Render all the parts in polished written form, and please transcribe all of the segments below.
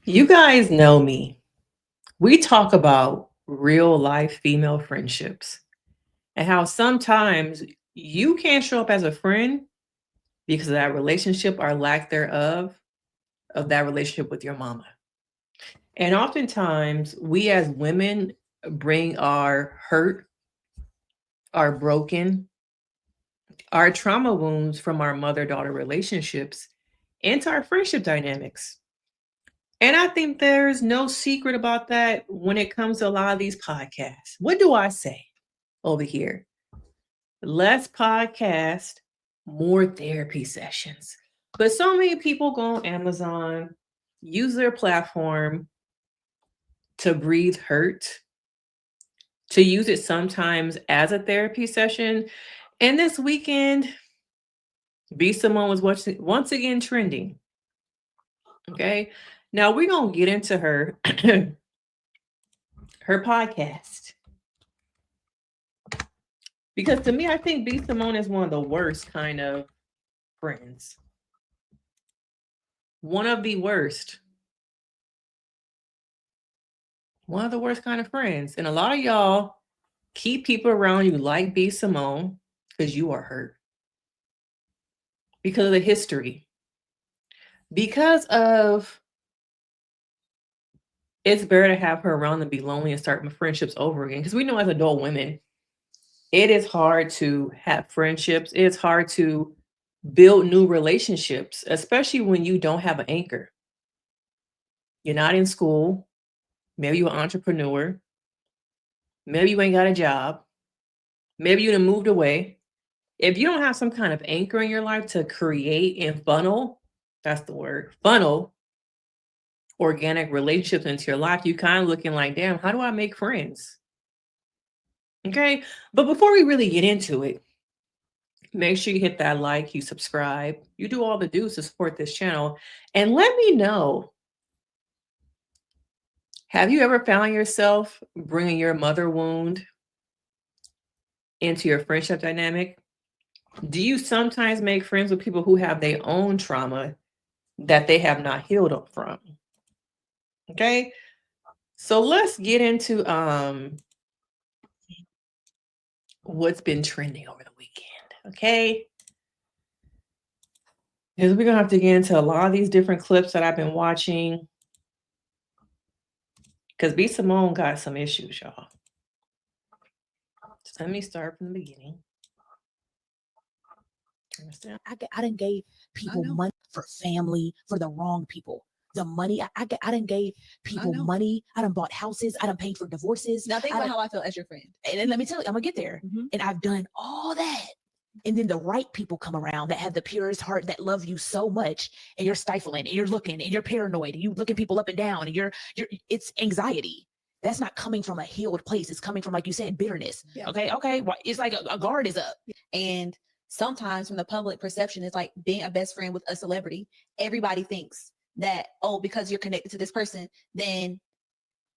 You guys know me. We talk about real life female friendships and how sometimes you can't show up as a friend because of that relationship or lack thereof of that relationship with your mama. And oftentimes, we as women bring our hurt, our broken, our trauma wounds from our mother daughter relationships into our friendship dynamics. And I think there's no secret about that when it comes to a lot of these podcasts. What do I say over here? Less podcast, more therapy sessions. But so many people go on Amazon, use their platform to breathe hurt, to use it sometimes as a therapy session. And this weekend, B Simone was once again trending. Okay. Now we're gonna get into her her podcast. Because to me, I think B Simone is one of the worst kind of friends. One of the worst. One of the worst kind of friends. And a lot of y'all keep people around you like B Simone because you are hurt. Because of the history. Because of it's better to have her around than be lonely and start friendships over again. Because we know as adult women, it is hard to have friendships. It's hard to build new relationships, especially when you don't have an anchor. You're not in school. Maybe you're an entrepreneur. Maybe you ain't got a job. Maybe you done moved away. If you don't have some kind of anchor in your life to create and funnel, that's the word, funnel organic relationships into your life, you kind of looking like, damn, how do I make friends? Okay. But before we really get into it, make sure you hit that like, you subscribe, you do all the do's to support this channel. And let me know, have you ever found yourself bringing your mother wound into your friendship dynamic? Do you sometimes make friends with people who have their own trauma that they have not healed up from? Okay. So let's get into what's been trending over the weekend. Okay. Because we're gonna have to get into a lot of these different clips that I've been watching. Because B Simone got some issues, y'all. So let me start from the beginning. Understand? I done gave people money for family for the wrong people. The money I done gave people money. I done bought houses. I done paid for divorces. Now think about how I feel as your friend. And then let me tell you, I'm gonna get there. And I've done all that. And then the right people come around that have the purest heart that love you so much, and you're stifling, and you're looking, and you're paranoid, and you looking people up and down, and you're it's anxiety. That's not coming from a healed place. It's coming from, like you said, bitterness. Yeah. Okay. Well, it's like a guard is up. And sometimes from the public perception, it's like being a best friend with a celebrity. Everybody thinks that, oh, because you're connected to this person, then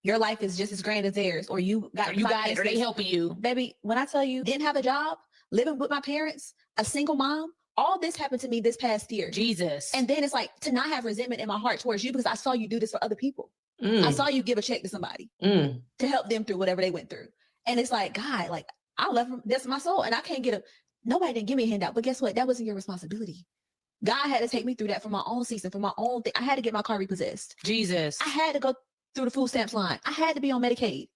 your life is just as grand as theirs, or you guys are they helping you? Baby, when I tell you, didn't have a job, living with my parents, a single mom, all this happened to me this past year. Jesus. And then it's like to not have resentment in my heart towards you because I saw you do this for other people. I saw you give a check to somebody to help them through whatever they went through. And it's like, God, like I love him. That's my soul. And I can't get nobody didn't give me a handout, but guess what? That wasn't your responsibility. God had to take me through that for my own season, for my own thing. I had to get my car repossessed. Jesus. I had to go through the food stamps line. I had to be on Medicaid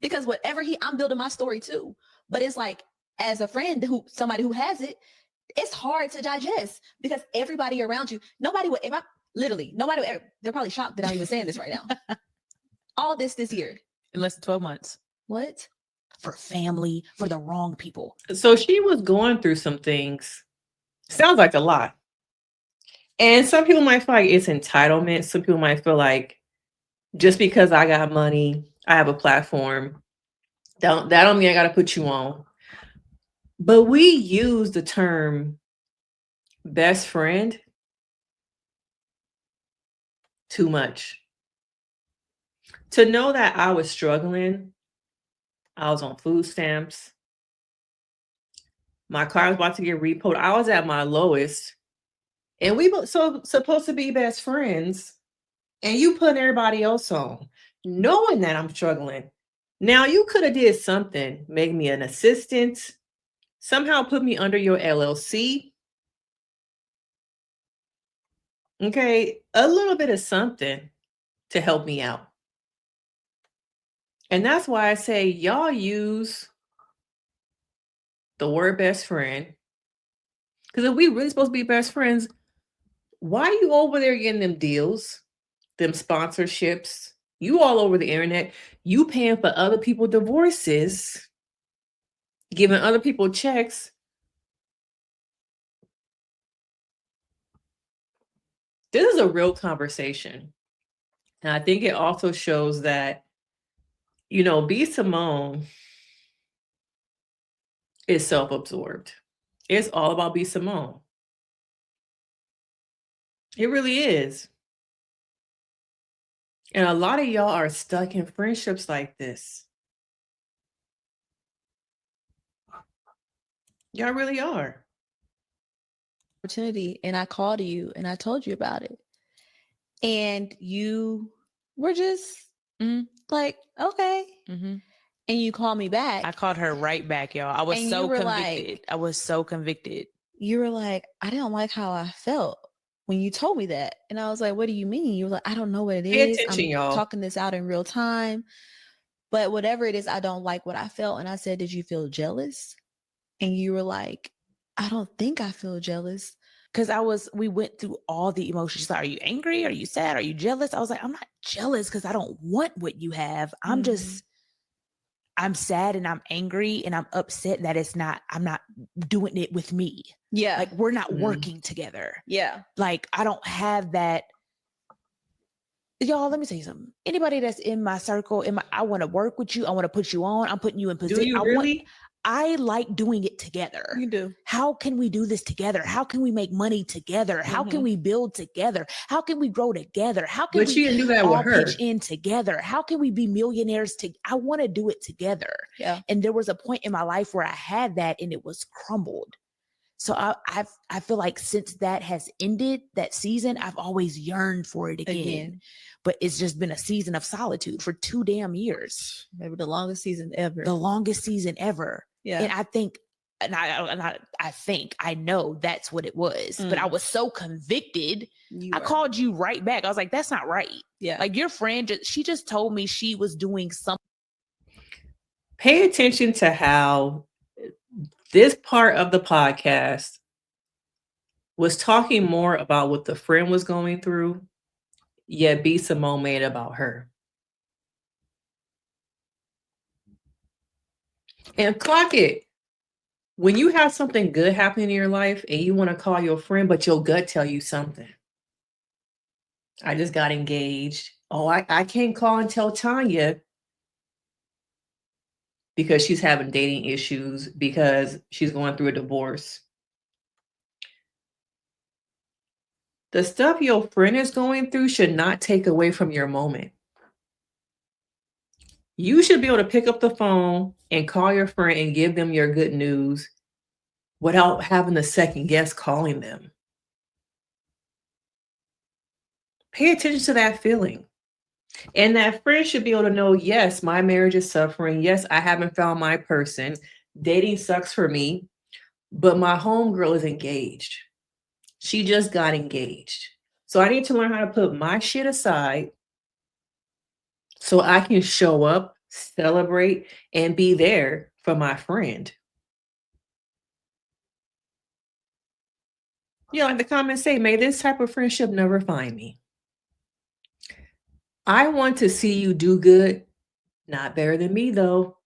because whatever I'm building my story too. But it's like, as a friend somebody who has it, it's hard to digest because everybody around you, nobody would, they're probably shocked that I'm even saying this right now. All this year. In less than 12 months. What? For family, for the wrong people. So she was going through some things. Sounds like a lot. And some people might feel like it's entitlement. Some people might feel like just because I got money, I have a platform, that don't mean I got to put you on. But we use the term best friend too much. To know that I was struggling, I was on food stamps, my car was about to get repoed, I was at my lowest, and we were so supposed to be best friends. and you put everybody else on, knowing that I'm struggling. Now you could have did something, make me an assistant, somehow put me under your LLC. Okay, a little bit of something to help me out. And that's why I say y'all use the word best friend. Because if we really supposed to be best friends, why are you over there getting them deals, them sponsorships? You all over the internet, you paying for other people's divorces, giving other people checks. This is a real conversation. And I think it also shows that, B Simone is self-absorbed. It's all about B Simone. It really is. And a lot of y'all are stuck in friendships like this. Y'all really are. Opportunity, and I called you and I told you about it. And you were just like, okay. Mhm. And you called me back. I called her right back, y'all. I was And so you were convicted. like- I was so convicted. You were like, I didn't like how I felt when you told me that. And I was like, what do you mean? You were like, I don't know what it Pay is. attention, I'm y'all. talking this out in real time. But whatever it is, I don't like what I felt. And I said, did you feel jealous? And you were like, I don't think I feel jealous. Because we went through all the emotions. She's like, are you angry? Are you sad? Are you jealous? I was like, I'm not jealous because I don't want what you have. I'm just, I'm sad and I'm angry and I'm upset that I'm not doing it with me. Yeah. Like, we're not working together. Yeah. Like, I don't have that. Y'all, let me tell you something. Anybody that's in my circle, I want to work with you. I want to put you on. I'm putting you in position. Do you really? I like doing it together. You do. How can we do this together? How can we make money together? How can we build together? How can we grow together? How can But we you didn't do that all with her. pitch in together? How can we be millionaires? I want to do it together. Yeah. And there was a point in my life where I had that and it was crumbled. So I feel like since that has ended, that season, I've always yearned for it again. But it's just been a season of solitude for 2 damn years. Maybe the longest season ever. The longest season ever. Yeah. And I think, I know that's what it was. But I was so convicted. I called you right back. I was like, that's not right. Yeah. Like, your friend, she just told me she was doing something. Pay attention to how this part of the podcast was talking more about what the friend was going through, yet B Simone made it about her. And clock it. When you have something good happening in your life and you want to call your friend, but your gut tell you something. I just got engaged. Oh, I can't call and tell Tanya because she's having dating issues, because she's going through a divorce. The stuff your friend is going through should not take away from your moment. You should be able to pick up the phone and call your friend and give them your good news without having to second guess calling them. Pay attention to that feeling. And that friend should be able to know, yes, my marriage is suffering. Yes, I haven't found my person. Dating sucks for me, but my homegirl is engaged. She just got engaged. So I need to learn how to put my shit aside so I can show up, celebrate, and be there for my friend. Like the comments say, may this type of friendship never find me. I want to see you do good. Not better than me, though.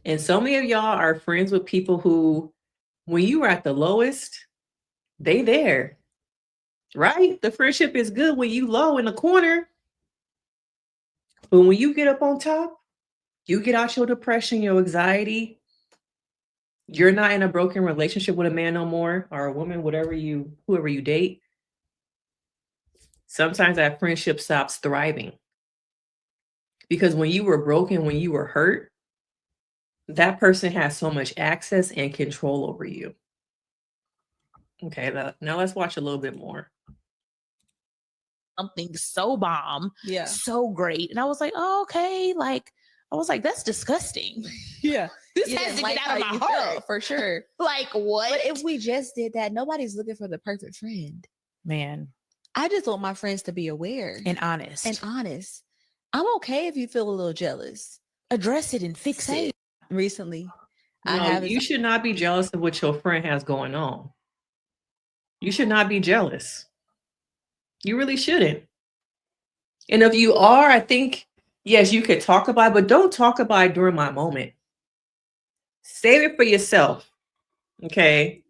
And so many of y'all are friends with people who, when you were at the lowest, they there, right? The friendship is good when you low in the corner. But when you get up on top, you get out your depression, your anxiety. You're not in a broken relationship with a man no more, or a woman, whoever you date. Sometimes that friendship stops thriving. Because when you were broken, when you were hurt, that person has so much access and control over you. Okay, now let's watch a little bit more. something so bomb, Yeah. so great. And I was like, oh, okay. Like, I was like, that's disgusting. Yeah. This has to get out of my heart. For sure. Like, what? But if we just did that, nobody's looking for the perfect friend. Man. I just want my friends to be aware And honest. and honest. I'm okay if you feel a little jealous. Address it and fix it. Recently, You should not be jealous of what your friend has going on. You should not be jealous. You really shouldn't. And if you are, I think, yes, you could talk about it, but don't talk about it during my moment. Save it for yourself. Okay.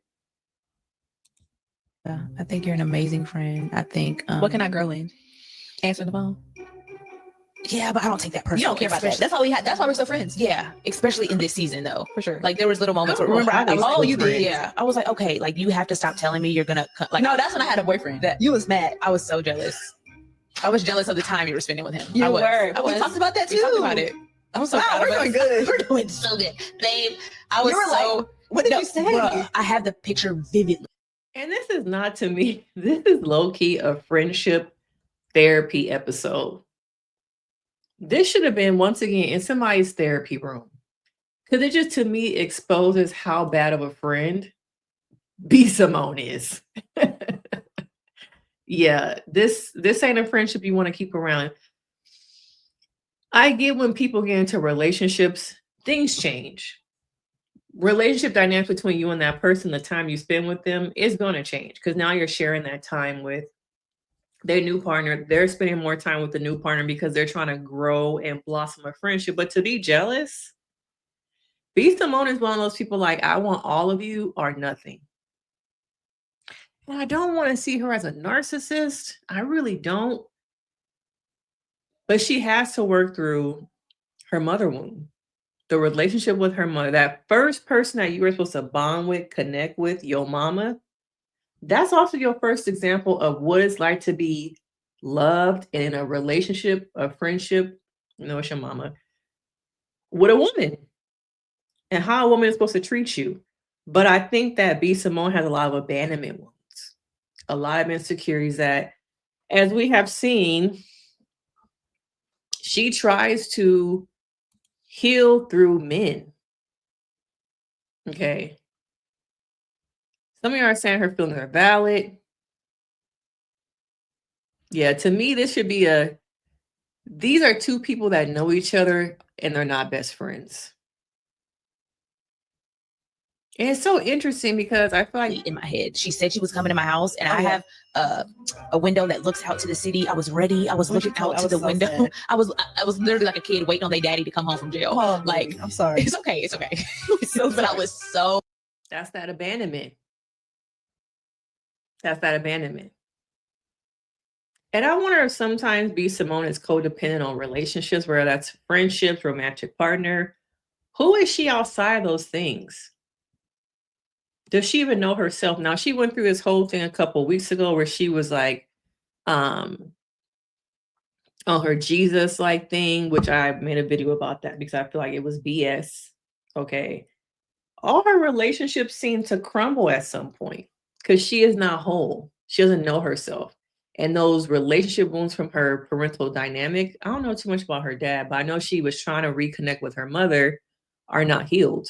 I think you're an amazing friend. I think. What can I grow in? Answer the phone. Yeah, but I don't take that personally. You don't care about that. That's all we had. That's why we're still friends. Yeah, especially in this season, though. For sure. Like there was little moments I where don't know remember, how they you still did. friends. Yeah, I was like, okay, like you have to stop telling me you're gonna like. No, that's when I had a boyfriend. That you was mad. I was so jealous. I was jealous of the time you were spending with him. You I was. were. I was. We talked about that too. We talked about it. I'm so Wow, proud we're of us. doing good. We're doing so good, babe. I was You were so. like, what did you say? Bruh, I have the picture vividly. And this is not, to me, this is low-key a friendship therapy episode. This should have been, once again, in somebody's therapy room. Because it just, to me, exposes how bad of a friend B Simone is. Yeah, this ain't a friendship you want to keep around. I get when people get into relationships, things change. Relationship dynamics between you and that person, the time you spend with them is going to change because now you're sharing that time with their new partner. They're spending more time with the new partner because they're trying to grow and blossom a friendship. But to be jealous, B Simone is one of those people like, I want all of you or nothing. And I don't want to see her as a narcissist. I really don't. But she has to work through her mother wound. The relationship with her mother, that first person that you were supposed to bond with, connect with, your mama, that's also your first example of what it's like to be loved and in a relationship, a friendship, it's your mama, with a woman and how a woman is supposed to treat you. But I think that B Simone has a lot of abandonment wounds, a lot of insecurities that, as we have seen, she tries to heal through men. Okay. Some of you are saying her feelings are valid. Yeah, to me, this should be these are two people that know each other and they're not best friends. And it's so interesting because I feel like in my head. She said she was coming to my house, and I have a window that looks out to the city. I was ready. I was looking out to the window. Sad. I was literally like a kid waiting on their daddy to come home from jail. Oh, like, I'm sorry. it's okay. It's okay. But I was so. that's that abandonment. That's that abandonment. And I wonder if sometimes B Simone is codependent on relationships, whether that's friendships, romantic partner. Who is she outside those things? Does she even know herself? Now, she went through this whole thing a couple of weeks ago where she was like on her Jesus like thing, which I made a video about that because I feel like it was BS. Okay. All her relationships seem to crumble at some point because she is not whole. She doesn't know herself. And those relationship wounds from her parental dynamic, I don't know too much about her dad, but I know she was trying to reconnect with her mother, are not healed.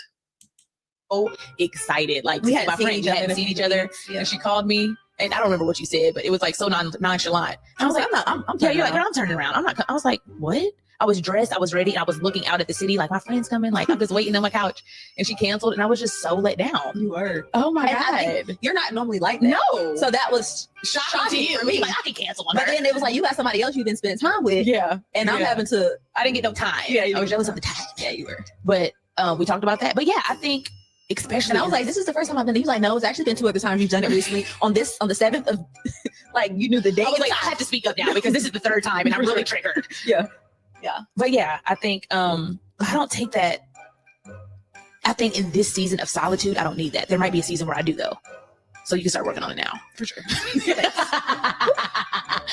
So excited, like We to see hadn't my seen friend. each We other hadn't in a seen few each other, weeks, yeah. and she called me, and I don't remember what you said, but it was like so nonchalant. And I was like, I'm turning yeah, you're like, around. I'm turning around. I'm not. I was like, what? I was dressed, I was ready, I was looking out at the city, like my friend's coming, like I'm just waiting on my couch, and she canceled, and I was just so let down. You were. Oh my And I god, You're not normally like that. no. So that was shocking to you for me. Like I can cancel on But her. then it was like you got somebody else you didn't spend time with, Yeah, and I'm yeah. having to. I didn't get no time. Yeah, you I was did. jealous of the time. Yeah, you were. But we talked about that. But yeah, I think especially. And I was like, this is the first time I've been. He was like, no, it's actually been 2 other times you've done it recently. On the 7th of, like you knew the date. I was like, I have to speak up now because this is the 3rd time, and I'm really triggered. Yeah. But yeah, I think I don't take that. I think in this season of solitude, I don't need that. There might be a season where I do though. So you can start working on it now. For sure.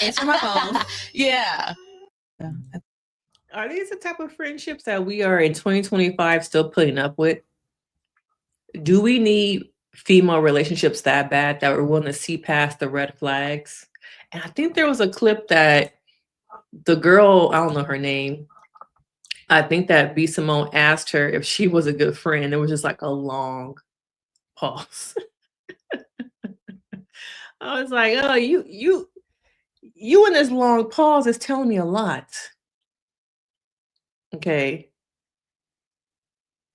Answer my phone. Yeah. Are these the type of friendships that we are in 2025 still putting up with? Do we need female relationships that bad that we're willing to see past the red flags? And I think there was a clip that the girl, I don't know her name, I think that B Simone asked her if she was a good friend. There was just like a long pause. I was like, oh, you in this long pause is telling me a lot. Okay.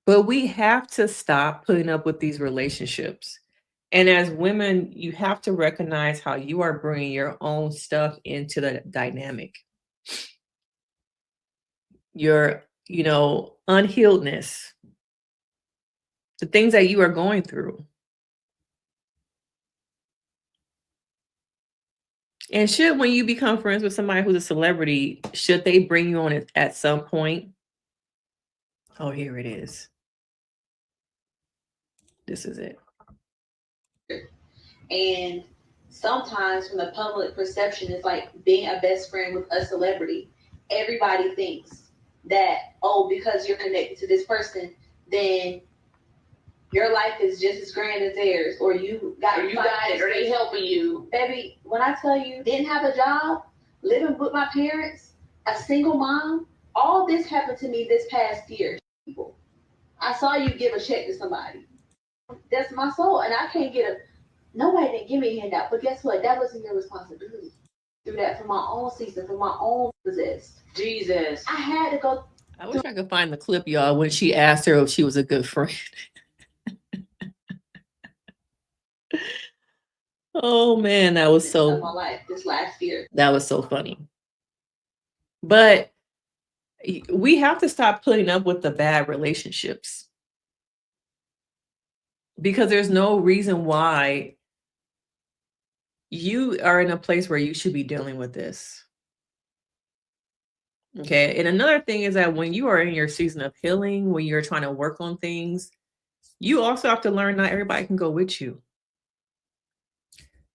But we have to stop putting up with these relationships. And as women, you have to recognize how you are bringing your own stuff into the dynamic. Your, unhealedness, the things that you are going through. And should, when you become friends with somebody who's a celebrity, should they bring you on it at some point? Oh, here it is. This is it. And sometimes from the public perception, it's like being a best friend with a celebrity. Everybody thinks that, oh, because you're connected to this person, then your life is just as grand as theirs, or you got it, or they helping you. Baby, when I tell you, didn't have a job, living with my parents, a single mom, all this happened to me this past year. People, I saw you give a check to somebody. That's my soul, and I can't get a. Nobody didn't give me a handout, but guess what? That wasn't your responsibility. Do that for my own season, for my own possessed. Jesus, I had to go. I wish I could find the clip, y'all, when she asked her if she was a good friend. Oh man, that was so. My life this last year. That was so funny. But we have to stop putting up with the bad relationships, because there's no reason why you are in a place where you should be dealing with this. Okay. And another thing is that when you are in your season of healing, when you're trying to work on things, you also have to learn not everybody can go with you.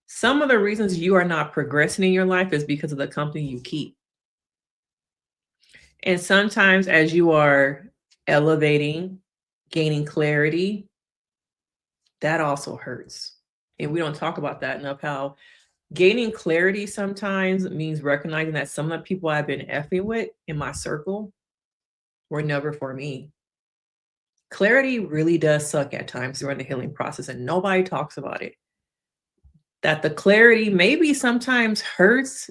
Some of the reasons you are not progressing in your life is because of the company you keep. And sometimes as you are elevating, gaining clarity, that also hurts. And we don't talk about that enough, how gaining clarity sometimes means recognizing that some of the people I've been effing with in my circle were never for me. Clarity really does suck at times during the healing process, and nobody talks about it. That the clarity maybe sometimes hurts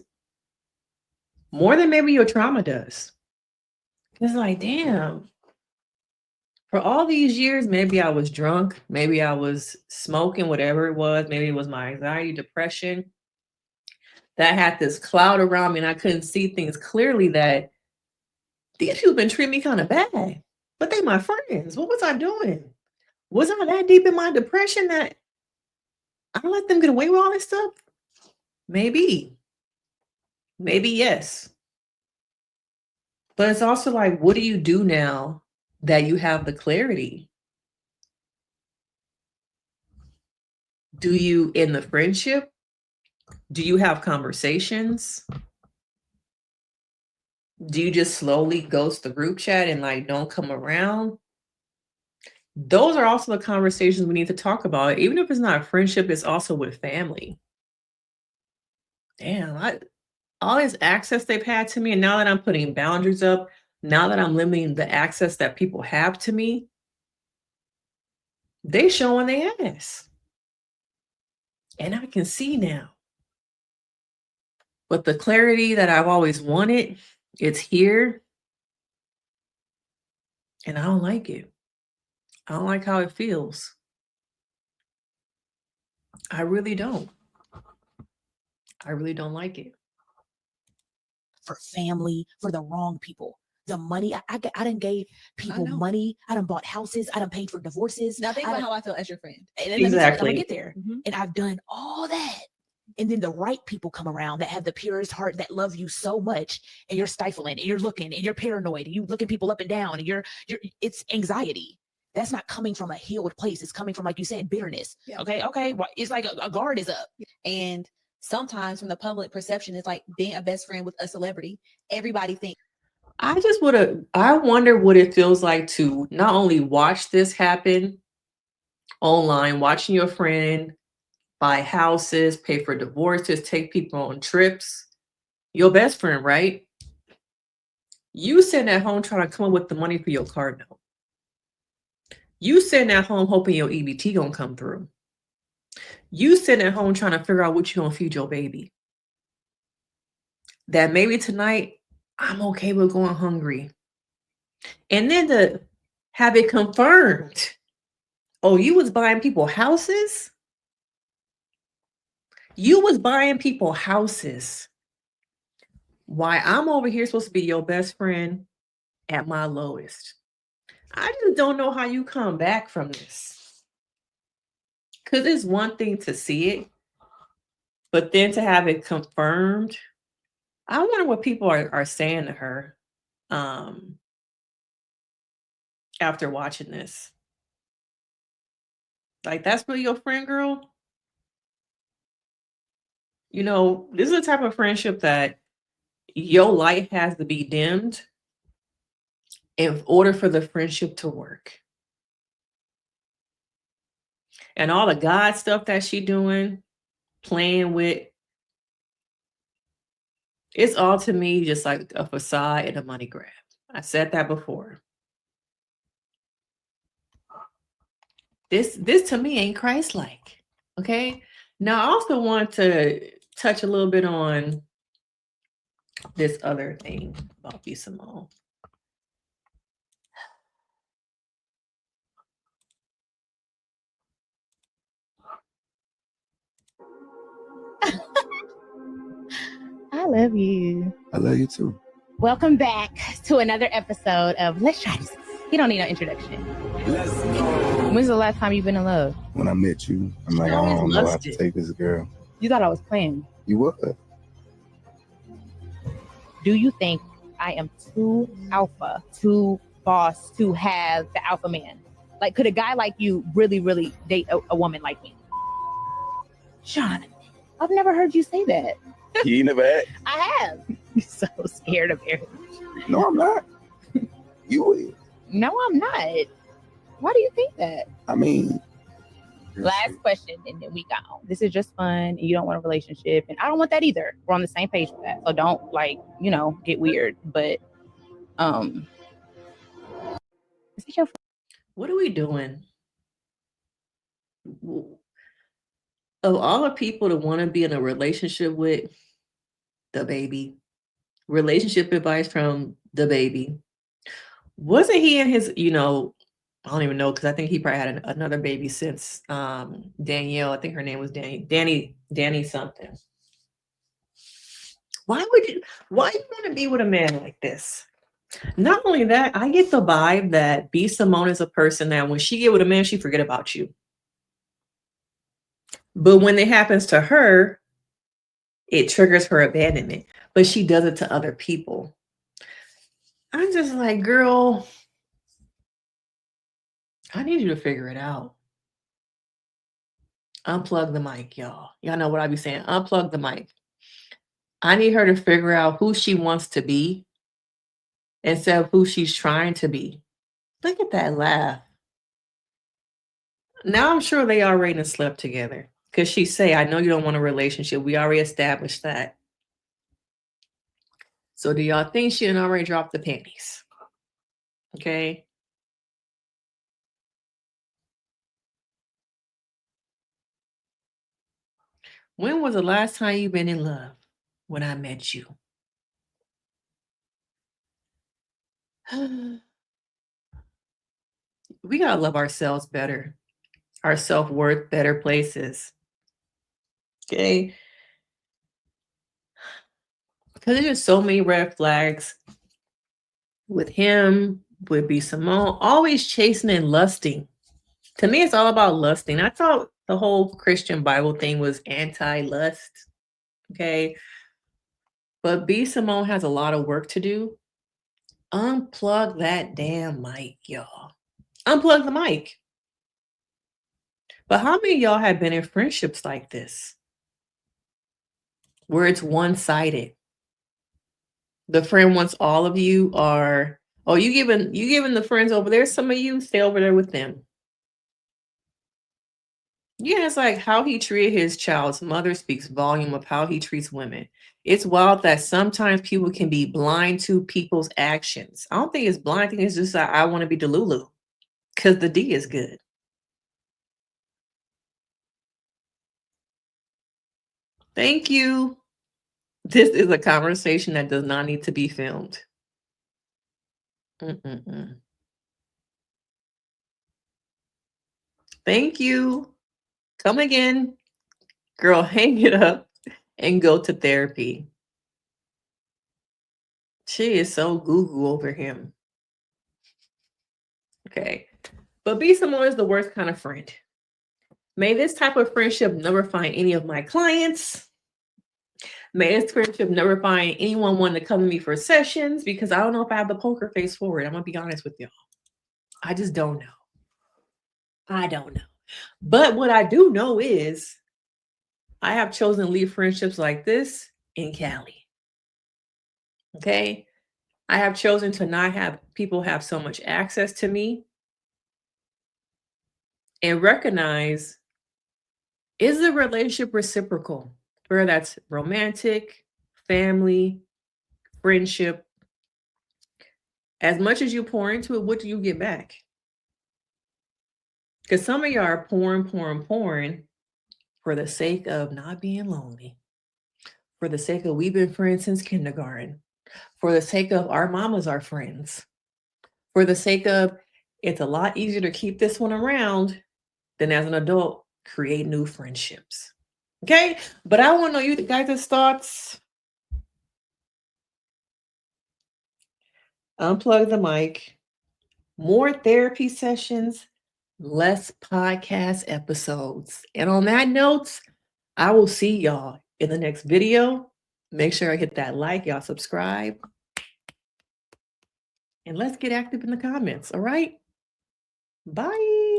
more than maybe your trauma does. It's like, damn, for all these years, maybe I was drunk, maybe I was smoking, whatever it was, maybe it was my anxiety, depression, that had this cloud around me and I couldn't see things clearly, that these people been treating me kind of bad, but they my friends. What was I doing? Was I that deep in my depression that I let them get away with all this stuff? Maybe. Maybe yes. But it's also like, what do you do now that you have the clarity? Do you end the friendship? Do you have conversations? Do you just slowly ghost the group chat and like don't come around? Those are also the conversations we need to talk about. Even if it's not a friendship, it's also with family. Damn, all this access they've had to me, and now that I'm putting boundaries up, now that I'm limiting the access that people have to me, they showing their ass. And I can see now. But the clarity that I've always wanted, it's here. And I don't like it. I don't like how it feels. I really don't. I really don't like it. For family, for the wrong people. The money, I done gave people money. I done bought houses. I done paid for divorces. Now think about how I feel as your friend. And exactly. I'm gonna get there. Mm-hmm. And I've done all that. And then the right people come around that have the purest heart, that love you so much, and you're stifling, and you're looking, and you're paranoid, and you looking people up and down, and it's anxiety. That's not coming from a healed place. It's coming from, like you said, bitterness. Yeah. Okay. Well, it's like a guard is up. And sometimes from the public perception, it's like being a best friend with a celebrity. Everybody thinks. I wonder what it feels like to not only watch this happen online, watching your friend buy houses, pay for divorces, take people on trips. Your best friend, right? You sitting at home trying to come up with the money for your car note. You sitting at home hoping your EBT gonna come through. You sitting at home trying to figure out what you gonna feed your baby. That maybe tonight I'm okay with going hungry. And then to have it confirmed. Oh, you was buying people houses? You was buying people houses. Why I'm over here supposed to be your best friend at my lowest. I just don't know how you come back from this. Because it's one thing to see it, but then to have it confirmed. I wonder what people are saying to her after watching this. Like, that's really your friend, girl? You know, this is the type of friendship that your light has to be dimmed in order for the friendship to work. And all the God stuff that she doing, playing with, it's all to me just like a facade and a money grab. I said that before. This to me ain't Christ-like. Okay. Now I also want to touch a little bit on this other thing about B Simone. I love you. I love you too. Welcome back to another episode of Let's Try This. You don't need no introduction. Let's go. When's the last time you've been in love? When I met you, I'm like, I I always don't know how lusted. to take this girl. You thought I was playing. You what? Do you think I am too alpha, too boss to have the alpha man? Like, could a guy like you really, really date a woman like me? Sean, I've never heard you say that. You never asked? I have. You're so scared of marriage. No, I'm not. You is. No, I'm not. Why do you think that? I mean, Last question, and then we go. This is just fun, and you don't want a relationship, and I don't want that either. We're on the same page with that, so don't get weird. But is it your What are we doing? Of all the people to want to be in a relationship with, the baby. Relationship advice from the baby. Wasn't he in his, I don't even know, because I think he probably had another baby since Danielle. I think her name was Danny something. Why you want to be with a man like this? Not only that, I get the vibe that B Simone is a person that when she get with a man, she forget about you. But when it happens to her, it triggers her abandonment. But she does it to other people. I'm just like, girl, I need you to figure it out. Unplug the mic, y'all. Y'all know what I be saying. Unplug the mic. I need her to figure out who she wants to be instead of who she's trying to be. Look at that laugh. Now I'm sure they already slept together. Because she say, I know you don't want a relationship. We already established that. So do y'all think she had already dropped the panties? Okay. When was the last time you've been in love? When I met you. We gotta love ourselves better. Our self-worth, better places. Okay. Because there's just so many red flags with him, with B Simone, always chasing and lusting. To me, it's all about lusting. I thought the whole Christian Bible thing was anti-lust. Okay. But B Simone has a lot of work to do. Unplug that damn mic, y'all. Unplug the mic. But how many of y'all have been in friendships like this? Where it's one-sided. The friend wants all of you, or you giving the friends over there, some of you stay over there with them. Yeah, it's like how he treated his child's mother speaks volume of how he treats women. It's wild that sometimes people can be blind to people's actions. I don't think it's blind. I think it's just that I want to be Delulu because the D is good. Thank you. This is a conversation that does not need to be filmed. Mm-mm-mm. Thank you. Come again. Girl, hang it up and go to therapy. She is so goo-goo over him. Okay. But B Simone is the worst kind of friend. May this type of friendship never find any of my clients. May this friendship never find anyone wanting to come to me for sessions because I don't know if I have the poker face for it. I'm going to be honest with y'all. I just don't know. I don't know. But what I do know is I have chosen to leave friendships like this in Cali. Okay. I have chosen to not have people have so much access to me and recognize, is the relationship reciprocal? Whether that's romantic, family, friendship. As much as you pour into it, what do you get back? Because some of y'all are pouring for the sake of not being lonely, for the sake of we've been friends since kindergarten, for the sake of our mamas are friends, for the sake of it's a lot easier to keep this one around than as an adult create new friendships. Okay, but I want to know you guys' thoughts. Unplug the mic. More therapy sessions, less podcast episodes. And on that note, I will see y'all in the next video. Make sure I hit that like, y'all subscribe. And let's get active in the comments. All right. Bye.